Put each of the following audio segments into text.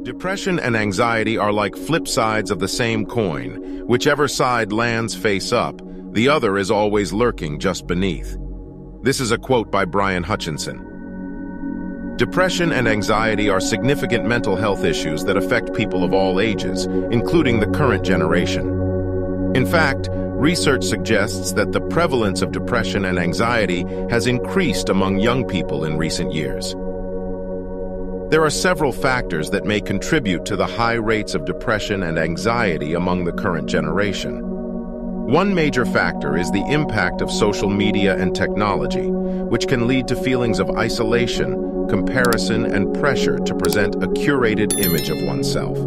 Depression and anxiety are like flip sides of the same coin. Whichever side lands face up, the other is always lurking just beneath. This is a quote by Brian Hutchinson. Depression and anxiety are significant mental health issues that affect people of all ages, including the current generation. In fact, research suggests that the prevalence of depression and anxiety has increased among young people in recent years. There are several factors that may contribute to the high rates of depression and anxiety among the current generation. One major factor is the impact of social media and technology, which can lead to feelings of isolation, comparison, and pressure to present a curated image of oneself.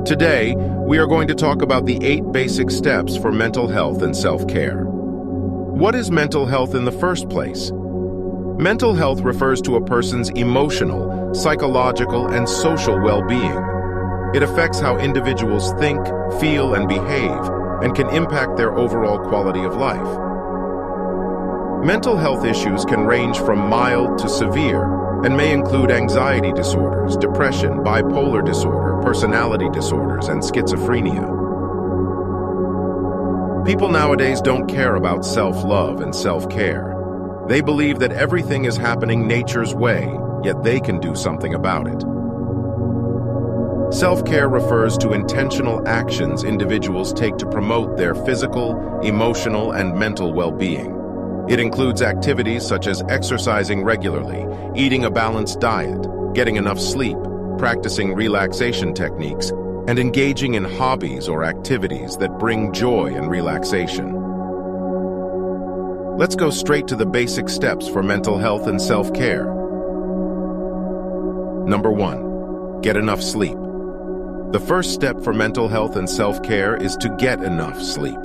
Today, we are going to talk about the 8 basic steps for mental health and self-care. What is mental health in the first place? Mental health refers to a person's emotional, psychological, and social well-being. It affects how individuals think, feel, and behave, and can impact their overall quality of life. Mental health issues can range from mild to severe, and may include anxiety disorders, depression, bipolar disorder, personality disorders, and schizophrenia. People nowadays don't care about self-love and self-care. They believe that everything is happening nature's way, yet they can do something about it. Self-care refers to intentional actions individuals take to promote their physical, emotional, and mental well-being. It includes activities such as exercising regularly, eating a balanced diet, getting enough sleep, practicing relaxation techniques, and engaging in hobbies or activities that bring joy and relaxation. Let's go straight to the basic steps for mental health and self-care. Number 1, get enough sleep. The first step for mental health and self-care is to get enough sleep.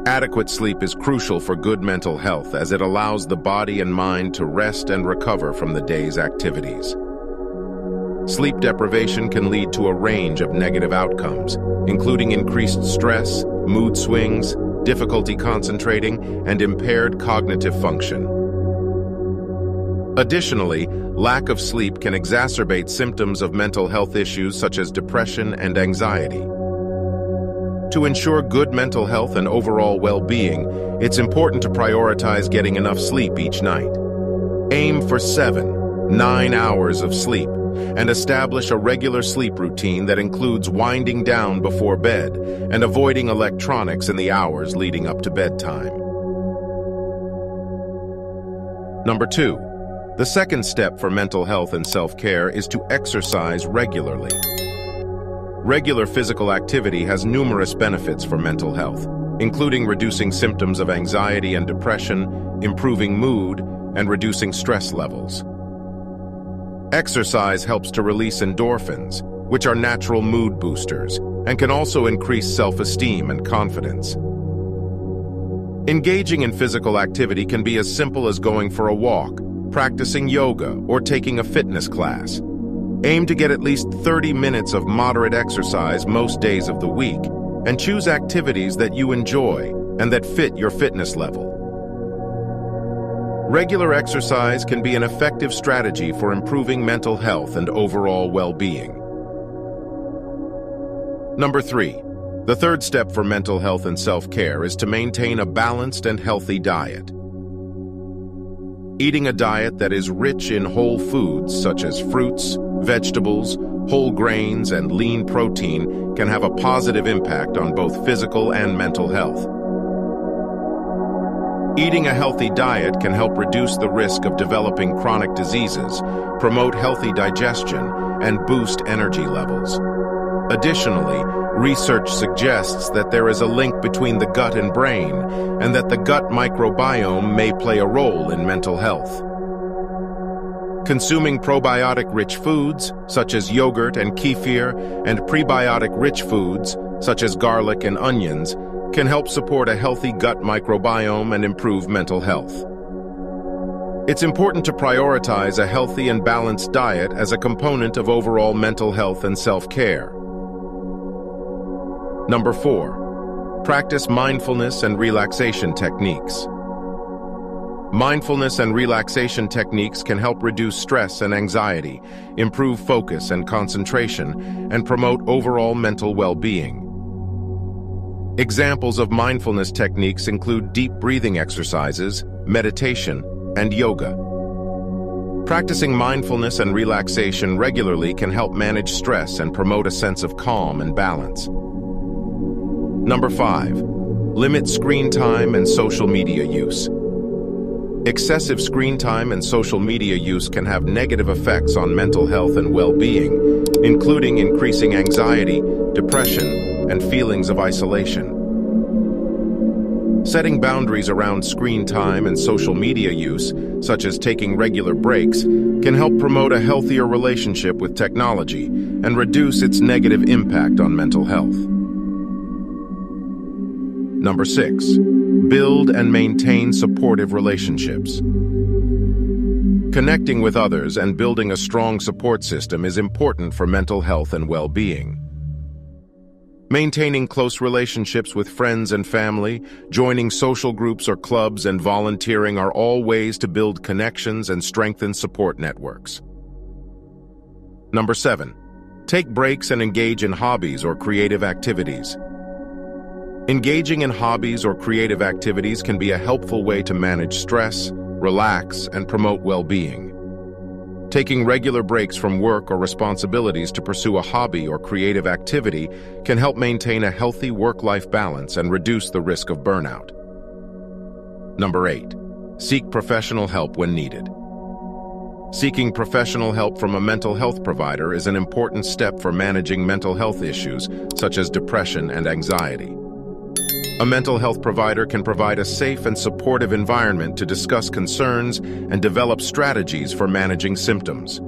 Adequate sleep is crucial for good mental health as it allows the body and mind to rest and recover from the day's activities. Sleep deprivation can lead to a range of negative outcomes, including increased stress, mood swings, difficulty concentrating, and impaired cognitive function. Additionally, lack of sleep can exacerbate symptoms of mental health issues such as depression and anxiety. To ensure good mental health and overall well-being, it's important to prioritize getting enough sleep each night. Aim for 7-9 hours of sleep, and establish a regular sleep routine that includes winding down before bed and avoiding electronics in the hours leading up to bedtime. Number 2, the second step for mental health and self-care is to exercise regularly. Regular physical activity has numerous benefits for mental health, including reducing symptoms of anxiety and depression, improving mood, and reducing stress levels. Exercise helps to release endorphins, which are natural mood boosters, and can also increase self-esteem and confidence. Engaging in physical activity can be as simple as going for a walk, practicing yoga, or taking a fitness class. Aim to get at least 30 minutes of moderate exercise most days of the week, and choose activities that you enjoy and that fit your fitness level. Regular exercise can be an effective strategy for improving mental health and overall well-being. Number 3, the third step for mental health and self-care is to maintain a balanced and healthy diet. Eating a diet that is rich in whole foods such as fruits, vegetables, whole grains, and lean protein can have a positive impact on both physical and mental health. Eating a healthy diet can help reduce the risk of developing chronic diseases, promote healthy digestion, and boost energy levels. Additionally, research suggests that there is a link between the gut and brain, and that the gut microbiome may play a role in mental health. Consuming probiotic-rich foods, such as yogurt and kefir, and prebiotic-rich foods, such as garlic and onions, can help support a healthy gut microbiome and improve mental health. It's important to prioritize a healthy and balanced diet as a component of overall mental health and self-care. Number 4, practice mindfulness and relaxation techniques. Mindfulness and relaxation techniques can help reduce stress and anxiety, improve focus and concentration, and promote overall mental well-being. Examples of mindfulness techniques include deep breathing exercises, meditation, and yoga. Practicing mindfulness and relaxation regularly can help manage stress and promote a sense of calm and balance. Number 5. Limit screen time and social media use. Excessive screen time and social media use can have negative effects on mental health and well-being, including increasing anxiety, depression, and feelings of isolation. Setting boundaries around screen time and social media use, such as taking regular breaks, can help promote a healthier relationship with technology and reduce its negative impact on mental health. Number 6. Build and maintain supportive relationships. Connecting with others and building a strong support system is important for mental health and well-being. Maintaining close relationships with friends and family, joining social groups or clubs, and volunteering are all ways to build connections and strengthen support networks. Number 7. Take breaks and engage in hobbies or creative activities. Engaging in hobbies or creative activities can be a helpful way to manage stress, relax, and promote well-being. Taking regular breaks from work or responsibilities to pursue a hobby or creative activity can help maintain a healthy work-life balance and reduce the risk of burnout. Number 8. Seek professional help when needed. Seeking professional help from a mental health provider is an important step for managing mental health issues, such as depression and anxiety. A mental health provider can provide a safe and supportive environment to discuss concerns and develop strategies for managing symptoms.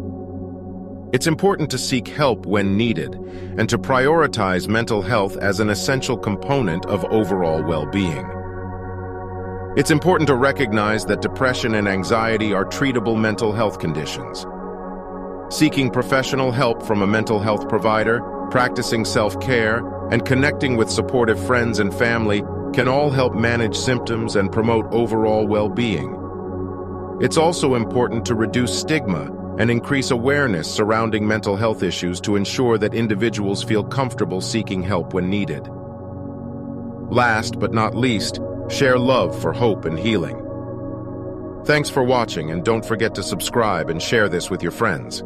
It's important to seek help when needed and to prioritize mental health as an essential component of overall well-being. It's important to recognize that depression and anxiety are treatable mental health conditions. Seeking professional help from a mental health provider, practicing self-care, and connecting with supportive friends and family can all help manage symptoms and promote overall well-being. It's also important to reduce stigma and increase awareness surrounding mental health issues to ensure that individuals feel comfortable seeking help when needed. Last but not least, share love for hope and healing. Thanks for watching, and don't forget to subscribe and share this with your friends.